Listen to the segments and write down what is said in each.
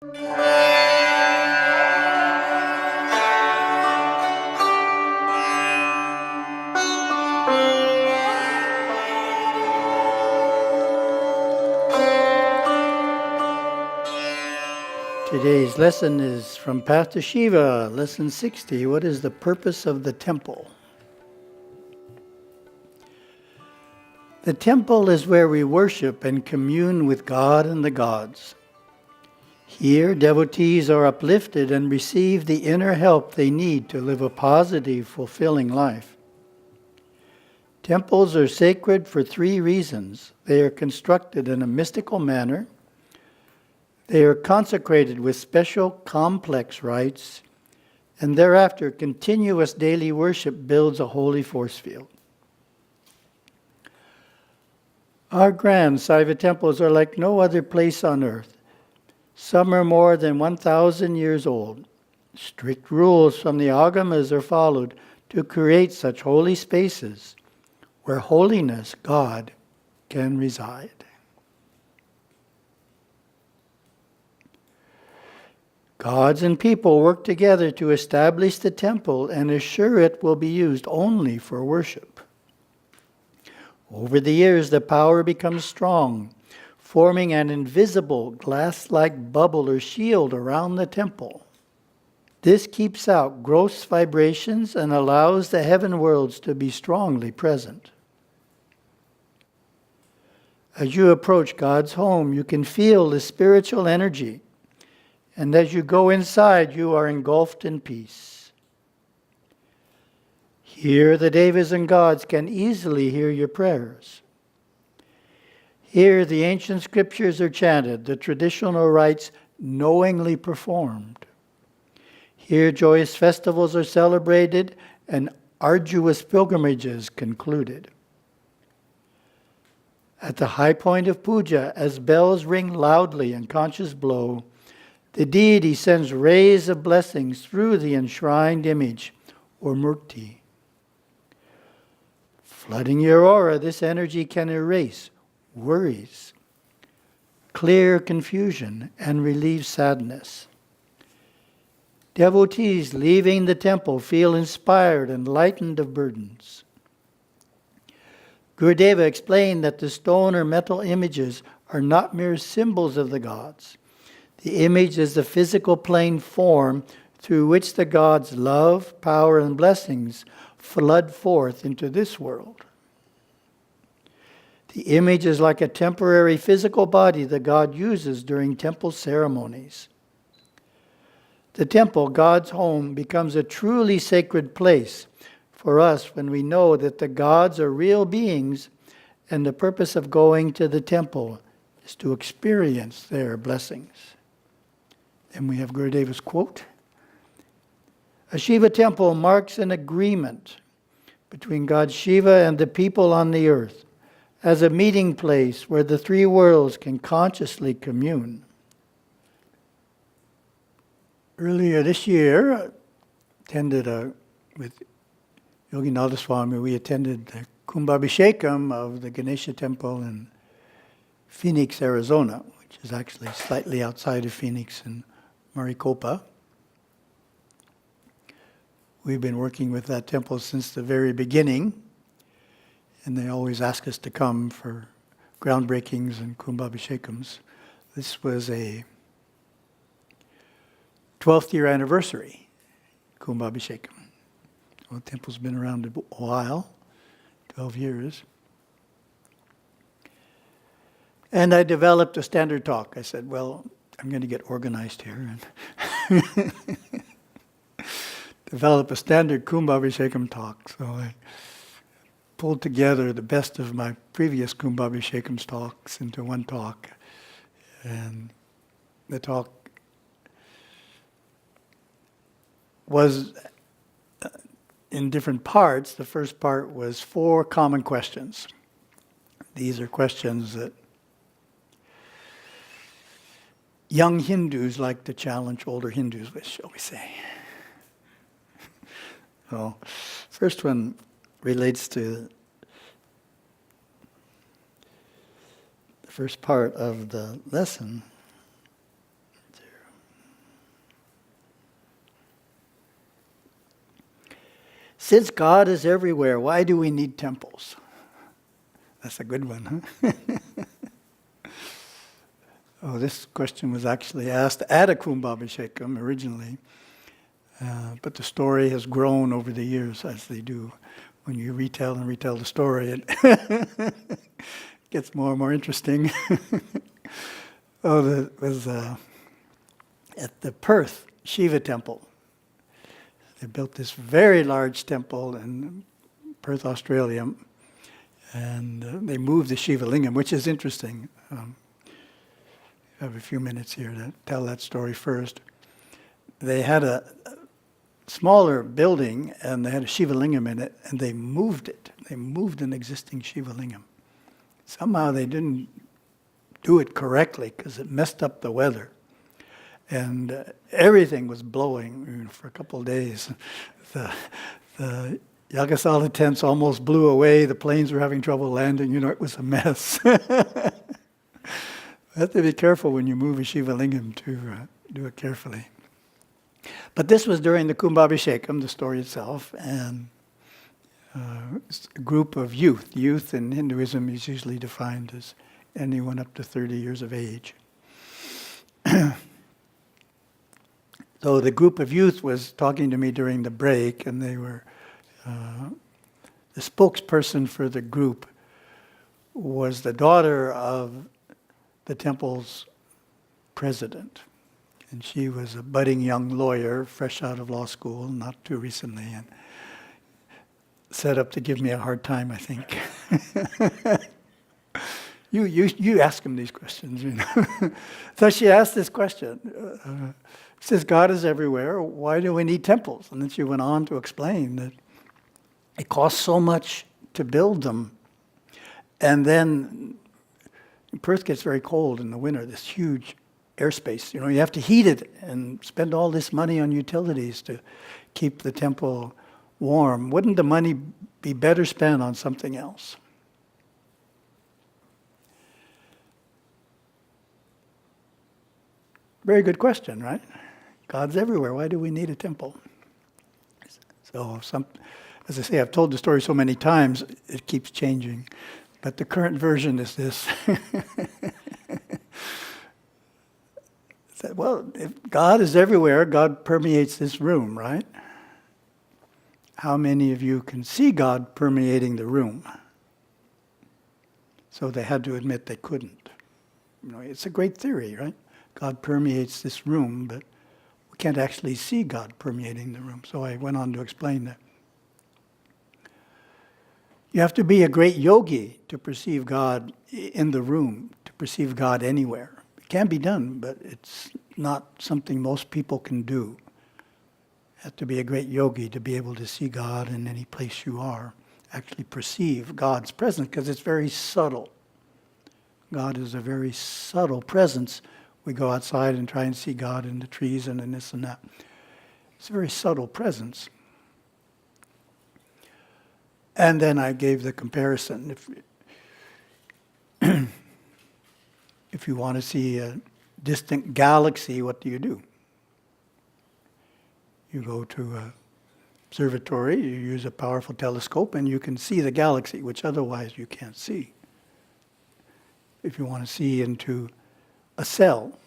Today's lesson is from Path to Shiva, lesson 60. What is the purpose of the temple? The temple is where we worship and commune with God and the gods. Here, devotees are uplifted and receive the inner help they need to live a positive, fulfilling life. Temples are sacred for three reasons. They are constructed in a mystical manner. They are consecrated with special complex rites, and thereafter continuous daily worship builds a holy force field. Our grand Saiva temples are like no other place on earth. Some are more than 1,000 years old. Strict rules from the Agamas are followed to create such holy spaces where holiness, God, can reside. Gods and people work together to establish the temple and assure it will be used only for worship. Over the years, the power becomes strong, forming an invisible glass-like bubble or shield around the temple. This keeps out gross vibrations and allows the heaven worlds to be strongly present. As you approach God's home, you can feel the spiritual energy. And as you go inside, you are engulfed in peace. Here, the devas and gods can easily hear your prayers. Here, the ancient scriptures are chanted, the traditional rites knowingly performed. Here, joyous festivals are celebrated and arduous pilgrimages concluded. At the high point of puja, as bells ring loudly and conches blow, the deity sends rays of blessings through the enshrined image, or murti. Flooding your aura, this energy can erase worries, clear confusion, and relieve sadness. Devotees leaving the temple feel inspired and lightened of burdens. Gurudeva explained that the stone or metal images are not mere symbols of the gods. The image is the physical plane form through which the gods' love, power, and blessings flood forth into this world. The image is like a temporary physical body the god uses during temple ceremonies. The temple, God's home, becomes a truly sacred place for us when we know that the gods are real beings and the purpose of going to the temple is to experience their blessings. And we have Gurudeva's quote. A Shiva temple marks an agreement between God Shiva and the people on the earth as a meeting place where the three worlds can consciously commune. Earlier this year, with Yoginatha Swami, we attended the Kumbhabhishekam of the Ganesha temple in Phoenix, Arizona, which is actually slightly outside of Phoenix in Maricopa. We've been working with that temple since the very beginning, and they always ask us to come for groundbreakings and Kumbhabhishekams. This was a 12th year anniversary Kumbhabhishekam. Well, the temple's been around a while, 12 years. And I developed a standard talk. I said, well, I'm going to get organized here and develop a standard Kumbhabhishekam talk. So I pulled together the best of my previous Kumbhabhishekam talks into one talk. And the talk was in different parts. The first part was 4 common questions. These are questions that young Hindus like to challenge older Hindus with, shall we say. So, first one relates to the first part of the lesson. Since God is everywhere, why do we need temples? That's a good one, huh? Oh, this question was actually asked at a Kumbhabhishekam originally, but the story has grown over the years, as they do. When you retell and retell the story, it gets more and more interesting. There was at the Perth Shiva temple. They built this very large temple in Perth, Australia, and they moved the Shiva lingam, which is interesting. I have a few minutes here to tell that story first. They had a smaller building, and they had a Shiva lingam in it, and they moved it. They moved an existing Shiva lingam. Somehow they didn't do it correctly because it messed up the weather. And everything was blowing for a couple of days. The Yagasala tents almost blew away. The planes were having trouble landing. It was a mess. You have to be careful when you move a Shiva lingam to do it carefully. But this was during the Kumbhabhishekam, the story itself, and it's a group of youth. Youth in Hinduism is usually defined as anyone up to 30 years of age. So the group of youth was talking to me during the break, and they were, the spokesperson for the group was the daughter of the temple's president. And she was a budding young lawyer, fresh out of law school, not too recently, and set up to give me a hard time, I think. You ask him these questions, So she asked this question. Says God is everywhere, why do we need temples? And then she went on to explain that it costs so much to build them. And then Perth gets very cold in the winter, this huge airspace. You have to heat it and spend all this money on utilities to keep the temple warm. Wouldn't the money be better spent on something else? Very good question, right? God's everywhere. Why do we need a temple? So, as I say, I've told the story so many times, it keeps changing. But the current version is this. Well, if God is everywhere, God permeates this room, right? How many of you can see God permeating the room? So they had to admit they couldn't. It's a great theory, right? God permeates this room, but we can't actually see God permeating the room. So I went on to explain that. You have to be a great yogi to perceive God in the room, to perceive God anywhere. It can be done, but it's not something most people can do. You have to be a great yogi to be able to see God in any place you are, actually perceive God's presence, because it's very subtle. God is a very subtle presence. We go outside and try and see God in the trees and in this and that. It's a very subtle presence. And then I gave the comparison. If you want to see a distant galaxy, what do? You go to an observatory, you use a powerful telescope, and you can see the galaxy, which otherwise you can't see. If you want to see into a cell,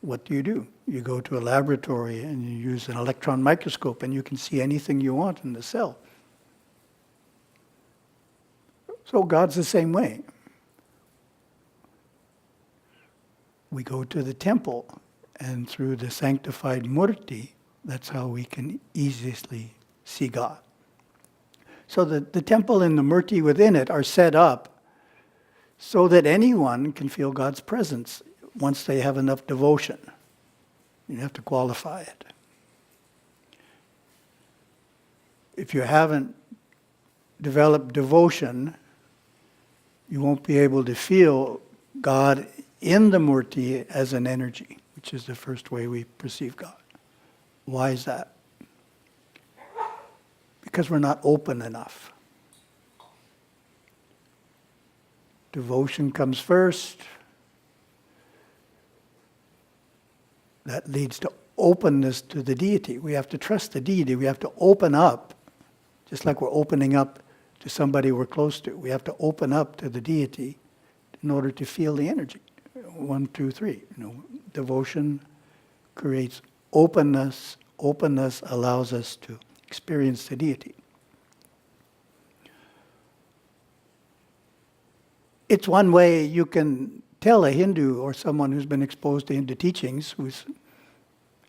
what do? You go to a laboratory and you use an electron microscope and you can see anything you want in the cell. So God's the same way. We go to the temple, and through the sanctified murti, that's how we can easily see God. So the temple and the murti within it are set up so that anyone can feel God's presence once they have enough devotion. You have to qualify it. If you haven't developed devotion, you won't be able to feel God in the murti as an energy, which is the first way we perceive God. Why is that? Because we're not open enough. Devotion comes first. That leads to openness to the deity. We have to trust the deity. We have to open up Just like we're opening up to somebody we're close to. We have to open up to the deity in order to feel the energy. 1, 2, 3. Devotion creates openness. Openness allows us to experience the deity. It's one way you can tell a Hindu or someone who's been exposed to Hindu teachings, who's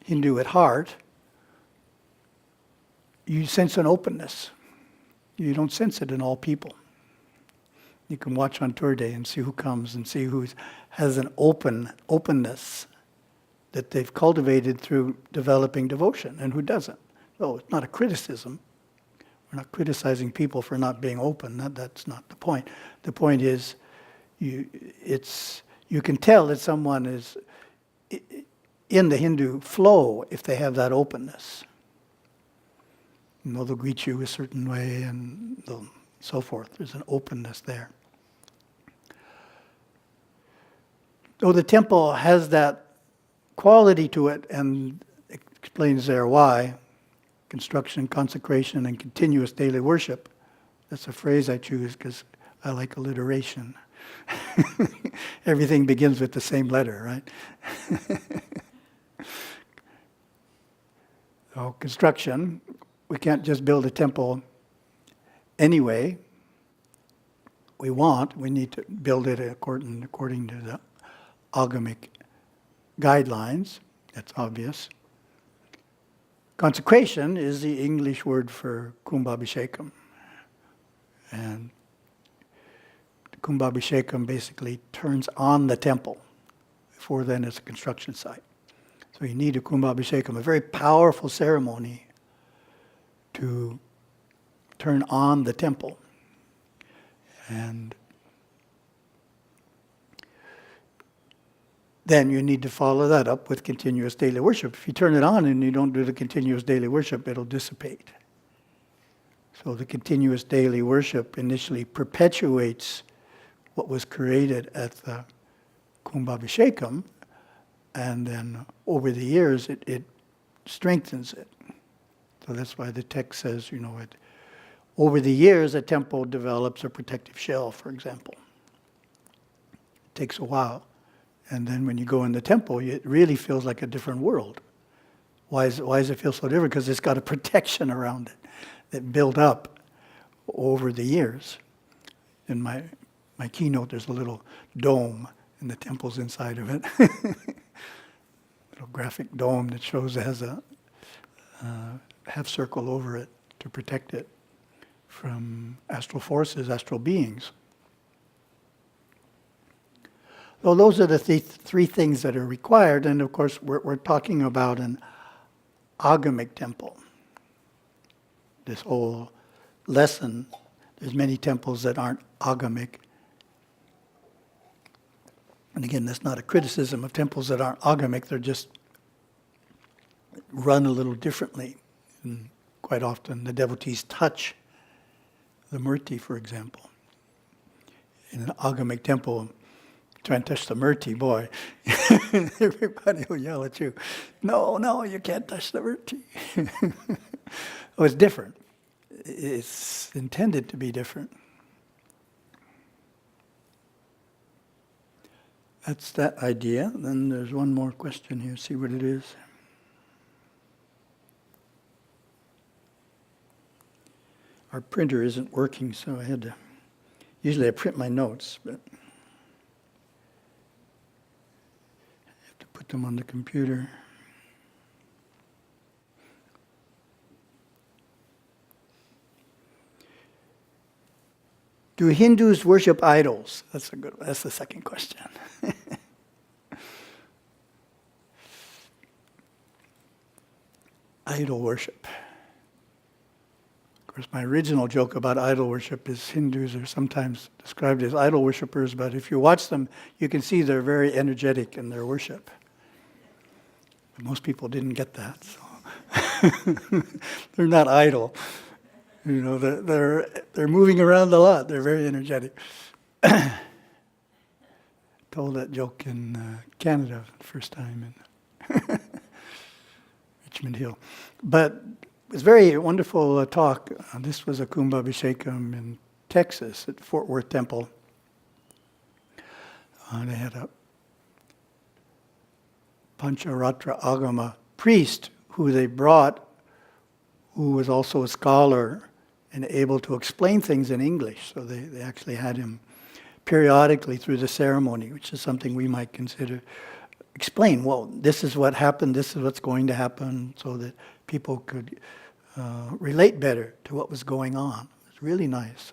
Hindu at heart, you sense an openness. You don't sense it in all people. You can watch on tour day and see who comes and see who has an openness that they've cultivated through developing devotion and who doesn't. So it's not a criticism. We're not criticizing people for not being open. That's not the point. The point is, you can tell that someone is in the Hindu flow if they have that openness. They'll greet you a certain way and so forth. There's an openness there. So the temple has that quality to it, and explains there why. Construction, consecration, and continuous daily worship. That's a phrase I choose because I like alliteration. Everything begins with the same letter, right? So construction, we can't just build a temple anyway. We need to build it according to the agamic guidelines. That's obvious. Consecration is the English word for kumbhabhishekam. And kumbhabhishekam basically turns on the temple. Before then it's a construction site. So you need a kumbhabhishekam, a very powerful ceremony to turn on the temple. And then you need to follow that up with continuous daily worship. If you turn it on and you don't do the continuous daily worship, it'll dissipate. So the continuous daily worship initially perpetuates what was created at the kumbhabhishekam, and then over the years it strengthens it. So that's why the text says, over the years a temple develops a protective shell, for example. It takes a while. And then when you go in the temple, it really feels like a different world. Why does it feel so different? Because it's got a protection around it that built up over the years. In my keynote, there's a little dome, and the temple's inside of it. Little graphic dome that shows it has a half circle over it to protect it from astral forces, astral beings. So those are the three things that are required, and of course we're talking about an agamic temple. This whole lesson, there's many temples that aren't agamic. And again, that's not a criticism of temples that aren't agamic, they're just run a little differently. And quite often the devotees touch the murti, for example. In an agamic temple, try and touch the murti, boy, everybody will yell at you. No, you can't touch the murti. Oh, it's different. It's intended to be different. That's that idea. Then there's one more question here. See what it is. Our printer isn't working, so I had to... Usually I print my notes, but... Put them on the computer. Do Hindus worship idols? That's the second question. Idol worship. Of course, my original joke about idol worship is Hindus are sometimes described as idol worshippers, but if you watch them, you can see they're very energetic in their worship. Most people didn't get that, so they're not idle. They're moving around a lot. They're very energetic. Told that joke in Canada the first time in Richmond Hill. But It was a very wonderful talk. This was a Kumbhabhishekam in Texas at Fort Worth Temple. They had a Pancharatra Agama priest who they brought, who was also a scholar and able to explain things in English. So they actually had him periodically through the ceremony, which is something we might consider, explain, well, this is what happened, this is what's going to happen, so that people could relate better to what was going on. It was really nice.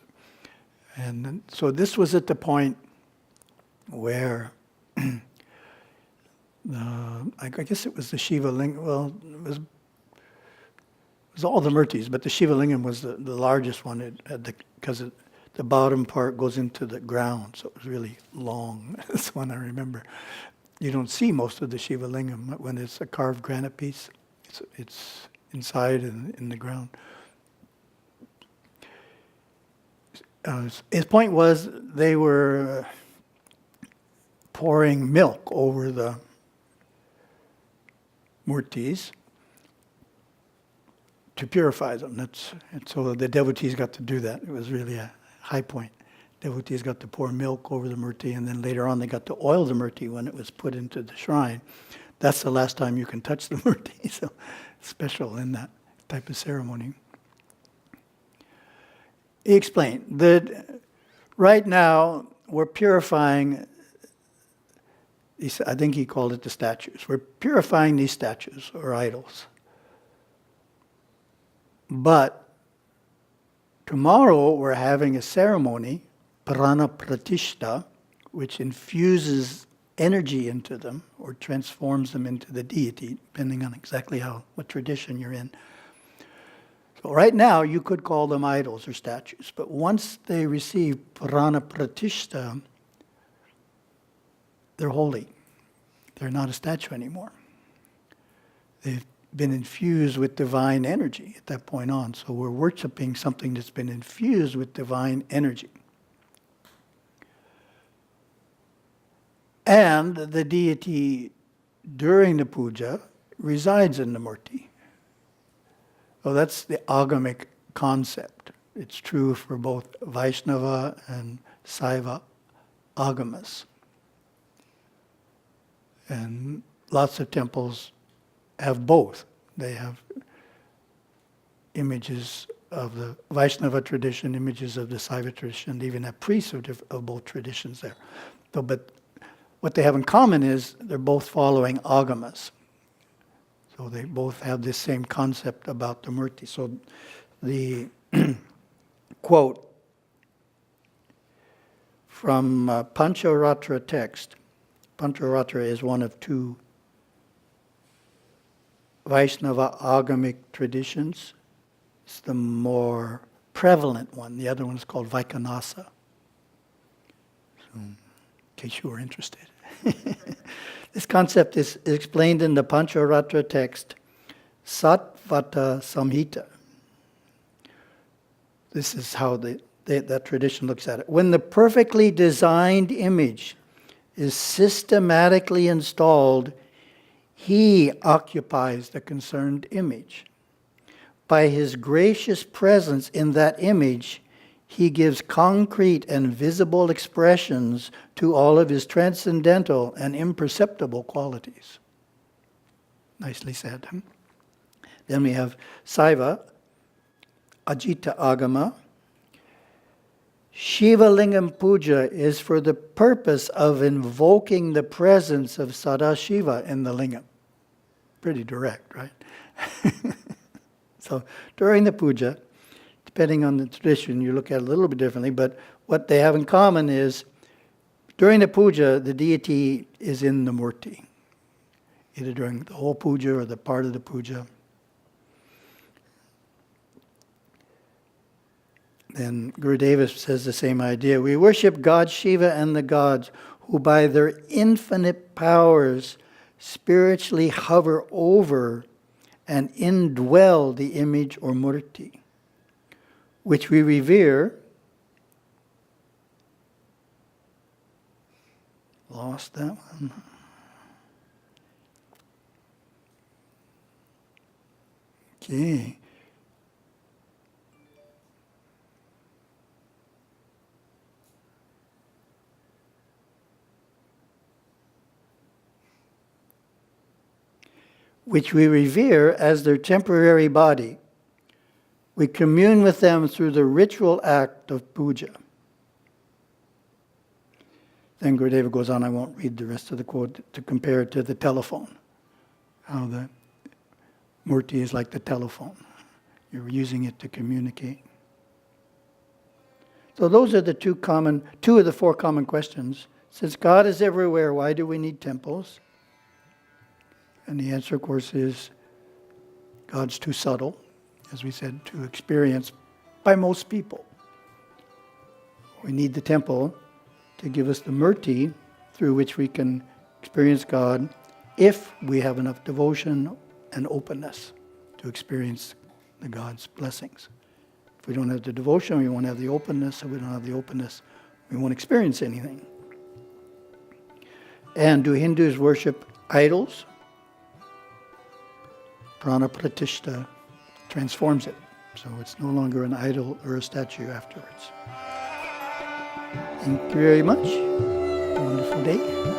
And so this was at the point where I guess it was the Shiva Lingam. Well, it was all the Murtis, but the Shiva Lingam was the largest one because the bottom part goes into the ground, so it was really long. That's one I remember. You don't see most of the Shiva Lingam when it's a carved granite piece. It's inside in the ground. His point was they were pouring milk over the murtis to purify them. And so the devotees got to do that. It was really a high point. Devotees got to pour milk over the murti, and then later on they got to oil the murti when it was put into the shrine. That's the last time you can touch the murti, so special in that type of ceremony. He explained that right now we're purifying, I think he called it the statues. We're purifying these statues or idols. But tomorrow we're having a ceremony, Prana Pratishta, which infuses energy into them or transforms them into the deity, depending on exactly what tradition you're in. So right now you could call them idols or statues, but once they receive Prana Pratishta, they're holy. They're not a statue anymore. They've been infused with divine energy at that point on. So we're worshiping something that's been infused with divine energy. And the deity during the puja resides in the murti. So that's the agamic concept. It's true for both Vaishnava and Saiva agamas. And lots of temples have both. They have images of the Vaishnava tradition, images of the Saiva tradition. They even have priests of both traditions there. So, but what they have in common is they're both following agamas. So they both have this same concept about the murti. So the quote from Pancharatra text. Pancharatra is one of two Vaishnava agamic traditions. It's the more prevalent one. The other one is called Vaikanasa. So, in case you were interested. This concept is explained in the Pancharatra text, Satvata Samhita. This is how that tradition looks at it. When the perfectly designed image is systematically installed, he occupies the concerned image. By his gracious presence in that image, he gives concrete and visible expressions to all of his transcendental and imperceptible qualities. Nicely said. Then we have Saiva, Ajita Agama. Shiva Lingam Puja is for the purpose of invoking the presence of Sadashiva in the Lingam. Pretty direct, right? So during the puja, depending on the tradition, you look at it a little bit differently, but what they have in common is during the puja, the deity is in the murti, either during the whole puja or the part of the puja. Then Gurudeva says the same idea. We worship God Shiva and the gods who by their infinite powers spiritually hover over and indwell the image or murti, which we revere. Lost that one. Okay. which we revere as their temporary body. We commune with them through the ritual act of puja. Then Gurudeva goes on, I won't read the rest of the quote, to compare it to the telephone. How the murti is like the telephone. You're using it to communicate. So those are the two of the four common questions. Since God is everywhere, why do we need temples? And the answer, of course, is God's too subtle, as we said, to experience by most people. We need the temple to give us the murti through which we can experience God if we have enough devotion and openness to experience the God's blessings. If we don't have the devotion, we won't have the openness. If we don't have the openness, we won't experience anything. And do Hindus worship idols? Prana Pratishta transforms it. So it's no longer an idol or a statue afterwards. Thank you very much. Wonderful day.